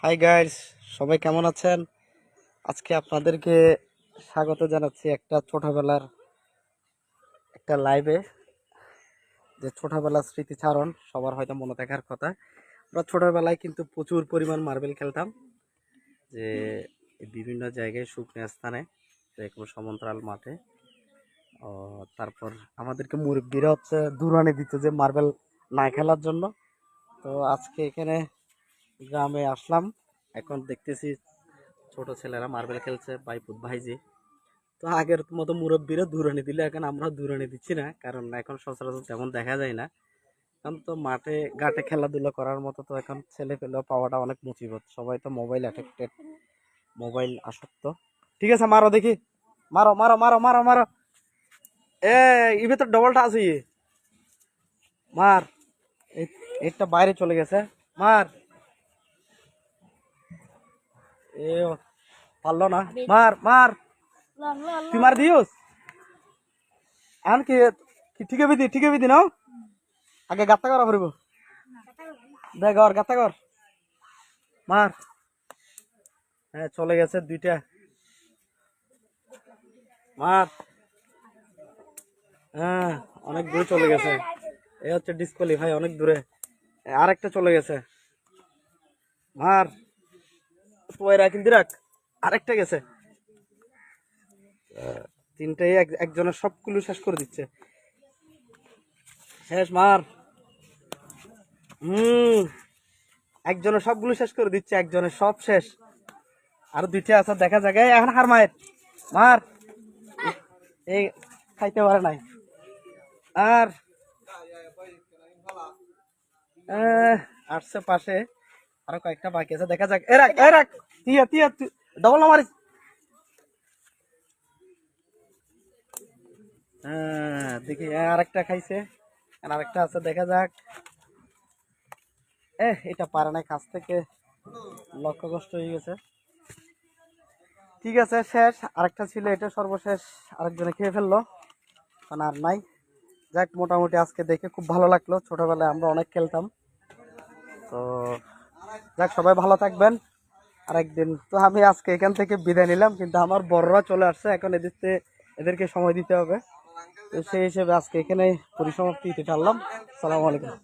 Hi guys, সবাই কেমন আছেন? আজকে আপনাদেরকে স্বাগত জানাচ্ছি একটা ছোটবেলার একটা লাইভে। যে ছোটবেলার স্মৃতিচারণ সবার হয়তো মনে থাকার কথা। আমরা ছোটবেলায় কিন্তু প্রচুর পরিমাণ মার্বেল খেলতাম, যে বিভিন্ন জায়গায় শুকনো স্থানে, যে কোনো সমান্তরাল মাঠে। তারপর আমাদেরকে মুরব্বীরা দূরানি দিত যে মার্বেল না খেলার জন্য। তো আজকে এখানে গ্রামে আসলাম, এখন দেখতেছি ছোট ছেলেরা মার্বেল খেলছে ভাইজি। তো আগের মতো মুরব্বীরা দূরানি দিলে এখন আমরা দূরানি দিচ্ছি না, কারণ এখন সচরাচর তেমন দেখা যায় না। এখন তো মাঠে ঘাটে খেলাধুলা করার মতো তো এখন ছেলে পেলে পাওয়াটা অনেক মুসিবত। সবাই তো মোবাইল অ্যাডিক্টেড, মোবাইল আসক্ত। ঠিক আছে, মারো দেখি, মারো মারো মারো মারো মারো। এ ইভে তো ডবলটা আছে, মার। এটা বাইরে চলে গেছে, মার। এ পারলো না, মার মার। তুই মার দিওস এখন কি? ঠিক বিধি নাও, আগে গাত্তা করা পড়ব। দেখ আর গাত্তা কর, মার। হ্যাঁ, চলে গেছে দুইটা, মার। হ্যাঁ, অনেক দূরে চলে গেছে। এই হচ্ছে ডিসকোয়ালিফাই, অনেক দূরে। আরেকটা চলে গেছে, মার। পয়রা কিন্তু রাখ, আরেকটা গেছে। তিনটাই একজনের সবগুলো শেষ করে দিচ্ছে। শেষ, মার। একজনের সবগুলো শেষ করে দিচ্ছে, একজনের সব শেষ। আর দুইটা আছে, দেখা জায়গায় এখন হার মায়ের, মার। এই খাইতে পারে নাই। আর আসছে পাশে, আরো কয়েকটা বাকি আছে, দেখা যাক। এরাক তিয়া তিয়া ডবল না মারিস। দেখি আরেকটা খাইছে, আর আরেকটা আছে, দেখা যাক। এটা পারে নাই, কাছ থেকে লক্ষ্য কষ্ট হয়ে গেছে। ঠিক আছে, শেষ। আরেকটা ছিল, এটা সর্বশেষ, আরেকজনে খেয়ে ফেললো, কারণ আর নাই। যাক, মোটামুটি আজকে দেখে খুব ভালো লাগলো। ছোটবেলায় আমরা অনেক খেলতাম। তো যাক, সবাই ভালো থাকবেন। আরেকদিন তো আমি আজকে এখান থেকে বিদায় নিলাম, কিন্তু আমার বড়রা চলে আসছে, এখন এদেরকে সময় দিতে হবে। তো সেই হিসেবে আজকে এখানে পরিসমাপ্তি টানলাম। সালাম আলাইকুম।